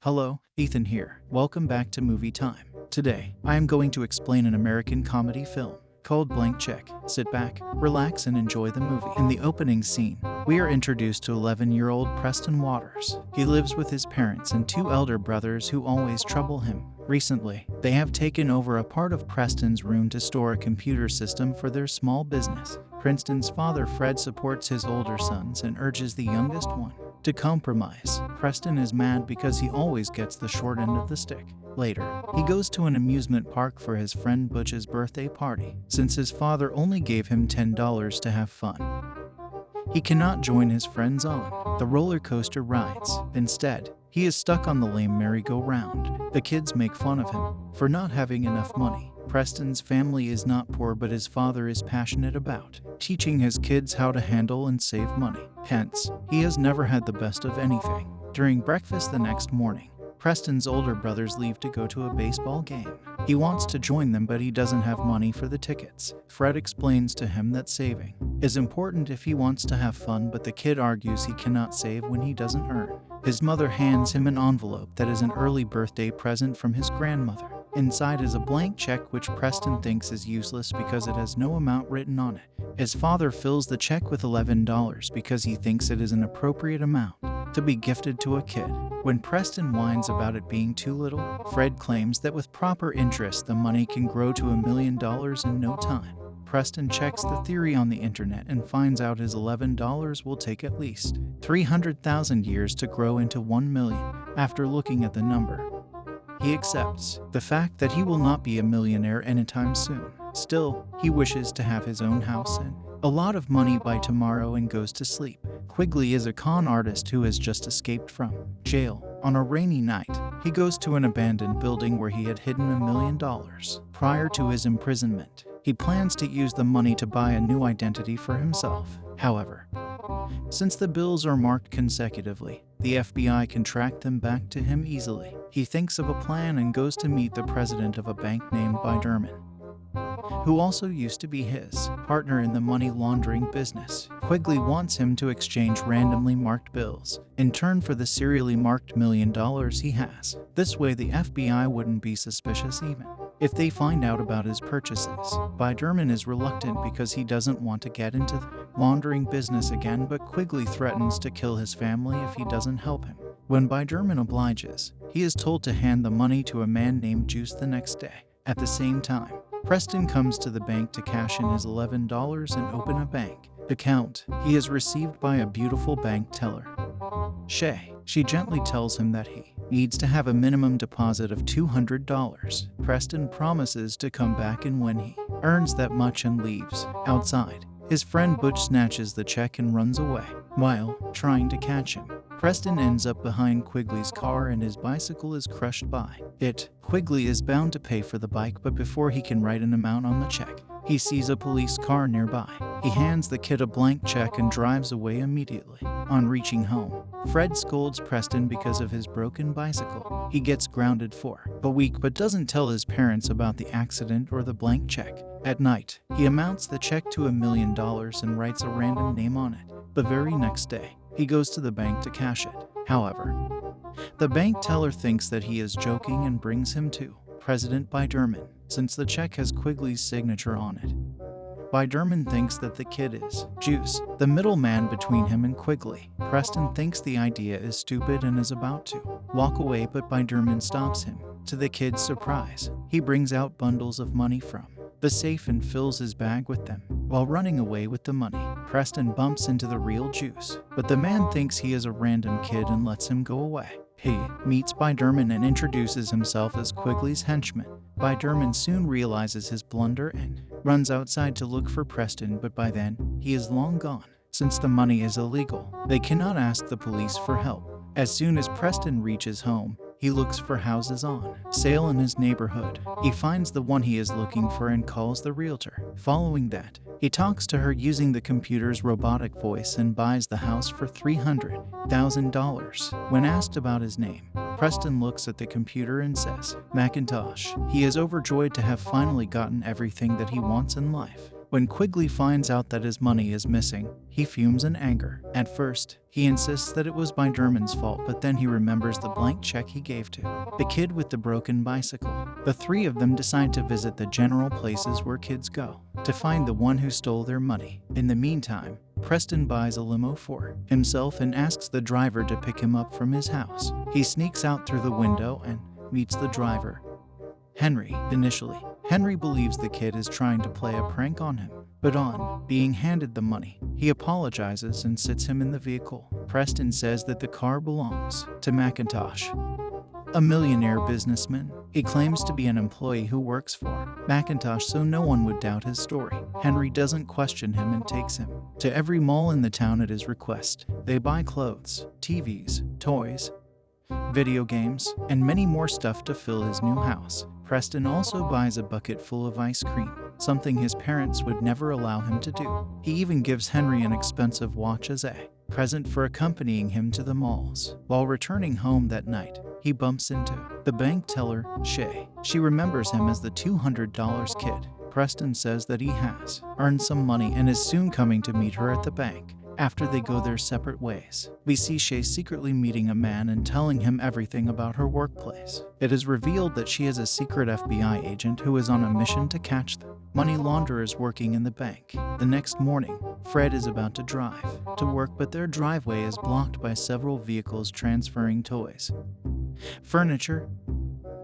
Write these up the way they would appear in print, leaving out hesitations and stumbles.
Hello, Ethan here. Welcome back to Movie Time. Today, I am going to explain an American comedy film called Blank Check. Sit back, relax, and enjoy the movie. In the opening scene, we are introduced to 11-year-old Preston Waters. He lives with his parents and two elder brothers who always trouble him. Recently, they have taken over a part of Preston's room to store a computer system for their small business. Preston's father, Fred, supports his older sons and urges the youngest one to compromise. Preston is mad because he always gets the short end of the stick. Later, he goes to an amusement park for his friend Butch's birthday party. Since his father only gave him $10 to have fun, he cannot join his friends on the roller coaster rides. Instead, he is stuck on the lame merry-go-round. The kids make fun of him for not having enough money. Preston's family is not poor, but his father is passionate about teaching his kids how to handle and save money. Hence, he has never had the best of anything. During breakfast the next morning, Preston's older brothers leave to go to a baseball game. He wants to join them, but he doesn't have money for the tickets. Fred explains to him that saving is important if he wants to have fun, but the kid argues he cannot save when he doesn't earn. His mother hands him an envelope that is an early birthday present from his grandmother. Inside is a blank check which Preston thinks is useless because it has no amount written on it. His father fills the check with $11 because he thinks it is an appropriate amount to be gifted to a kid. When Preston whines about it being too little, Fred claims that with proper interest the money can grow to $1 million in no time. Preston checks the theory on the internet and finds out his $11 will take at least 300,000 years to grow into 1 million. After looking at the number, he accepts the fact that he will not be a millionaire anytime soon. Still, he wishes to have his own house and a lot of money by tomorrow and goes to sleep. Quigley is a con artist who has just escaped from jail. On a rainy night, he goes to an abandoned building where he had hidden $1 million prior to his imprisonment. He plans to use the money to buy a new identity for himself. However, since the bills are marked consecutively, the FBI can track them back to him easily. He thinks of a plan and goes to meet the president of a bank named Biderman, who also used to be his partner in the money laundering business. Quigley wants him to exchange randomly marked bills in turn for the serially marked $1 million he has. This way the FBI wouldn't be suspicious even if they find out about his purchases. Biderman is reluctant because he doesn't want to get into the laundering business again, but Quigley threatens to kill his family if he doesn't help him. When Biderman obliges, he is told to hand the money to a man named Juice the next day. At the same time, Preston comes to the bank to cash in his $11 and open a bank account. He is received by a beautiful bank teller, Shay. She gently tells him that he needs to have a minimum deposit of $200. Preston promises to come back and when he earns that much and leaves. Outside, his friend Butch snatches the check and runs away. While trying to catch him, Preston ends up behind Quigley's car and his bicycle is crushed by it. Quigley is bound to pay for the bike, but before he can write an amount on the check, he sees a police car nearby. He hands the kid a blank check and drives away immediately. On reaching home, Fred scolds Preston because of his broken bicycle. He gets grounded for a week but doesn't tell his parents about the accident or the blank check. At night, he amounts the check to $1 million and writes a random name on it. The very next day, he goes to the bank to cash it. However, the bank teller thinks that he is joking and brings him to President Biderman, since the check has Quigley's signature on it. Biderman thinks that the kid is Juice, the middleman between him and Quigley. Preston thinks the idea is stupid and is about to walk away, but Biderman stops him. To the kid's surprise, he brings out bundles of money from the safe and fills his bag with them. While running away with the money, Preston bumps into the real Juice, but the man thinks he is a random kid and lets him go away. He meets Biderman and introduces himself as Quigley's henchman. Biderman soon realizes his blunder and runs outside to look for Preston, but by then, he is long gone. Since the money is illegal, they cannot ask the police for help. As soon as Preston reaches home, he looks for houses on sale in his neighborhood. He finds the one he is looking for and calls the realtor. Following that, he talks to her using the computer's robotic voice and buys the house for $300,000. When asked about his name, Preston looks at the computer and says, Macintosh. He is overjoyed to have finally gotten everything that he wants in life. When Quigley finds out that his money is missing, he fumes in anger. At first, he insists that it was Biderman's fault, but then he remembers the blank check he gave to the kid with the broken bicycle. The three of them decide to visit the general places where kids go to find the one who stole their money. In the meantime, Preston buys a limo for himself and asks the driver to pick him up from his house. He sneaks out through the window and meets the driver, Henry. Initially, Henry believes the kid is trying to play a prank on him, but on being handed the money, he apologizes and sits him in the vehicle. Preston says that the car belongs to McIntosh, a millionaire businessman. He claims to be an employee who works for McIntosh so no one would doubt his story. Henry doesn't question him and takes him to every mall in the town at his request. They buy clothes, TVs, toys, video games, and many more stuff to fill his new house. Preston also buys a bucket full of ice cream, something his parents would never allow him to do. He even gives Henry an expensive watch as a present for accompanying him to the malls. While returning home that night, he bumps into the bank teller, Shay. She remembers him as the $200 kid. Preston says that he has earned some money and is soon coming to meet her at the bank. After they go their separate ways, we see Shay secretly meeting a man and telling him everything about her workplace. It is revealed that she is a secret FBI agent who is on a mission to catch the money launderers working in the bank. The next morning, Fred is about to drive to work, but their driveway is blocked by several vehicles transferring toys, furniture,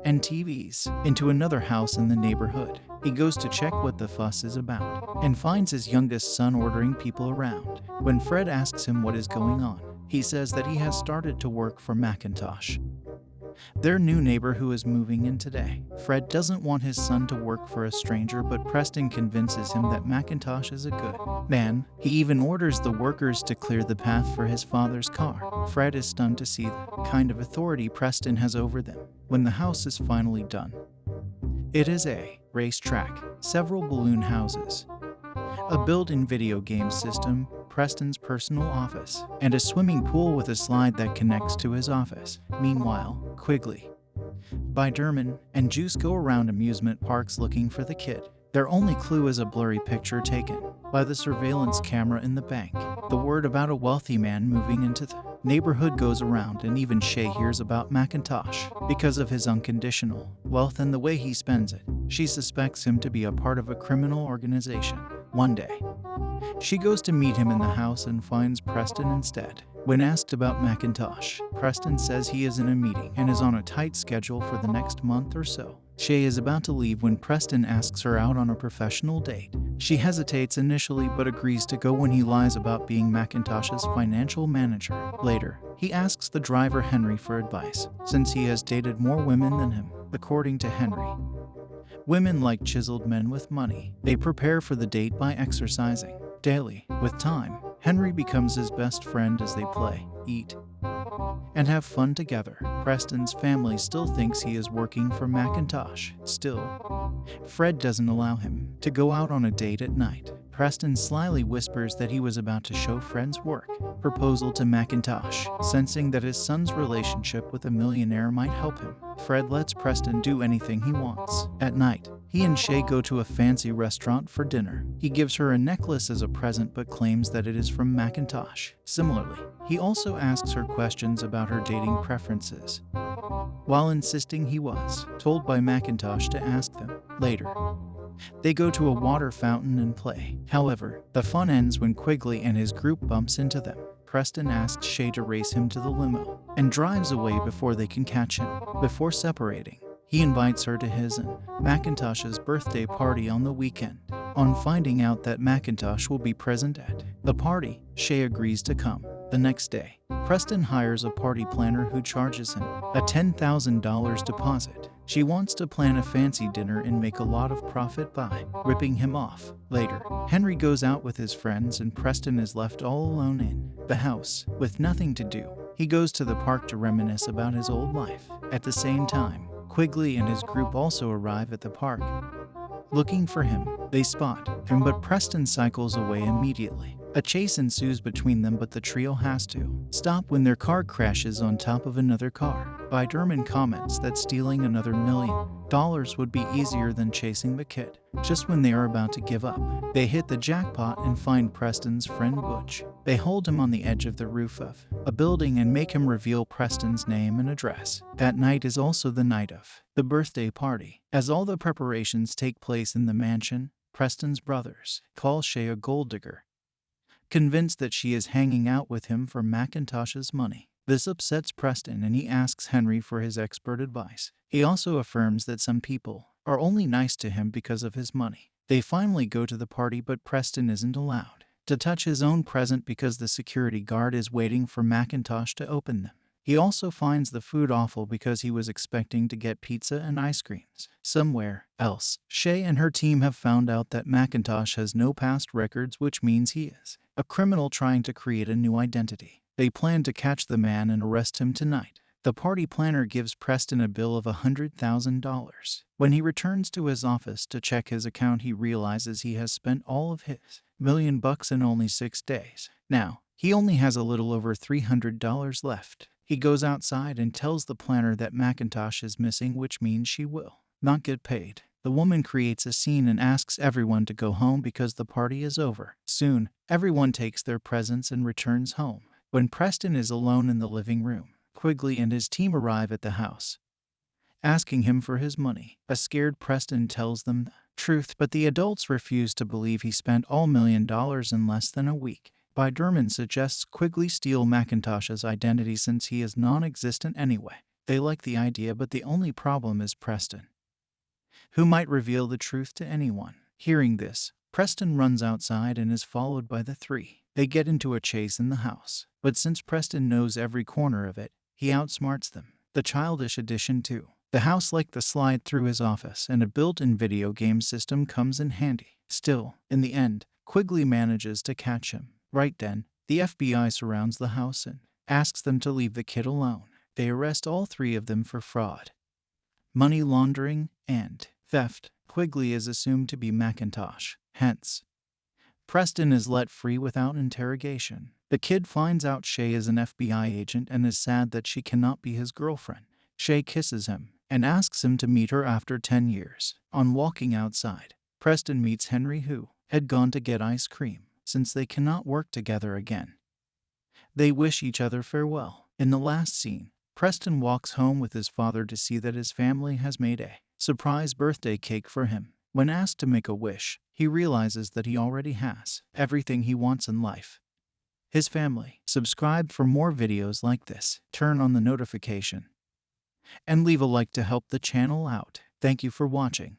and TVs into another house in the neighborhood. He goes to check what the fuss is about and finds his youngest son ordering people around. When Fred asks him what is going on, he says that he has started to work for McIntosh, their new neighbor who is moving in today. Fred doesn't want his son to work for a stranger, but Preston convinces him that McIntosh is a good man. He even orders the workers to clear the path for his father's car. Fred is stunned to see the kind of authority Preston has over them. When the house is finally done, it is a racetrack, several balloon houses, a built-in video game system, Preston's personal office, and a swimming pool with a slide that connects to his office. Meanwhile, Quigley, Biderman, and Juice go around amusement parks looking for the kid. Their only clue is a blurry picture taken by the surveillance camera in the bank. The word about a wealthy man moving into the neighborhood goes around, and even Shay hears about McIntosh because of his unconditional wealth and the way he spends it. She suspects him to be a part of a criminal organization. One day, she goes to meet him in the house and finds Preston instead. When asked about McIntosh, Preston says he is in a meeting and is on a tight schedule for the next month or so. Shay is about to leave when Preston asks her out on a professional date. She hesitates initially but agrees to go when he lies about being McIntosh's financial manager. Later, he asks the driver Henry for advice, since he has dated more women than him. According to Henry, women like chiseled men with money. They prepare for the date by exercising daily. With time, Henry becomes his best friend as they play, eat, and have fun together. Preston's family still thinks he is working for McIntosh. Still, Fred doesn't allow him to go out on a date at night. Preston slyly whispers that he was about to show Fred's work proposal to McIntosh, sensing that his son's relationship with a millionaire might help him. Fred lets Preston do anything he wants. At night, he and Shay go to a fancy restaurant for dinner. He gives her a necklace as a present but claims that it is from McIntosh. Similarly, he also asks her questions about her dating preferences, while insisting he was told by McIntosh to ask them. Later, they go to a water fountain and play. However, the fun ends when Quigley and his group bumps into them. Preston asks Shay to race him to the limo and drives away before they can catch him. Before separating, he invites her to his and McIntosh's birthday party on the weekend. On finding out that McIntosh will be present at the party, Shay agrees to come. The next day, Preston hires a party planner who charges him a $10,000 deposit. She wants to plan a fancy dinner and make a lot of profit by ripping him off. Later, Henry goes out with his friends and Preston is left all alone in the house with nothing to do. He goes to the park to reminisce about his old life. At the same time, Quigley and his group also arrive at the park. Looking for him, they spot him, but Preston cycles away immediately. A chase ensues between them, but the trio has to stop when their car crashes on top of another car. Biderman comments that stealing another $1 million would be easier than chasing the kid. Just when they are about to give up, they hit the jackpot and find Preston's friend Butch. They hold him on the edge of the roof of a building and make him reveal Preston's name and address. That night is also the night of the birthday party. As all the preparations take place in the mansion, Preston's brothers call Shay a gold digger, convinced that she is hanging out with him for McIntosh's money. This upsets Preston and he asks Henry for his expert advice. He also affirms that some people are only nice to him because of his money. They finally go to the party, but Preston isn't allowed to touch his own present because the security guard is waiting for McIntosh to open them. He also finds the food awful because he was expecting to get pizza and ice creams somewhere else. Shay and her team have found out that McIntosh has no past records, which means he is a criminal trying to create a new identity. They plan to catch the man and arrest him tonight. The party planner gives Preston a bill of $100,000. When he returns to his office to check his account, he realizes he has spent all of his $1 million in only 6 days. Now, he only has a little over $300 left. He goes outside and tells the planner that McIntosh is missing, which means she will not get paid. The woman creates a scene and asks everyone to go home because the party is over. Soon, everyone takes their presents and returns home. When Preston is alone in the living room, Quigley and his team arrive at the house, asking him for his money. A scared Preston tells them the truth, but the adults refuse to believe he spent all $1 million in less than a week. Biderman suggests Quigley steal McIntosh's identity since he is non-existent anyway. They like the idea, but the only problem is Preston, who might reveal the truth to anyone. Hearing this, Preston runs outside and is followed by the three. They get into a chase in the house, but since Preston knows every corner of it, he outsmarts them. The childish addition to the house, like the slide through his office and a built-in video game system, comes in handy. Still, in the end, Quigley manages to catch him. Right then, the FBI surrounds the house and asks them to leave the kid alone. They arrest all three of them for fraud, money laundering, and theft. Quigley is assumed to be McIntosh. Hence, Preston is let free without interrogation. The kid finds out Shay is an FBI agent and is sad that she cannot be his girlfriend. Shay kisses him and asks him to meet her after 10 years. On walking outside, Preston meets Henry, who had gone to get ice cream. Since they cannot work together again, they wish each other farewell. In the last scene, Preston walks home with his father to see that his family has made a surprise birthday cake for him. When asked to make a wish, he realizes that he already has everything he wants in life. His family. Subscribe for more videos like this. Turn on the notification and leave a like to help the channel out. Thank you for watching.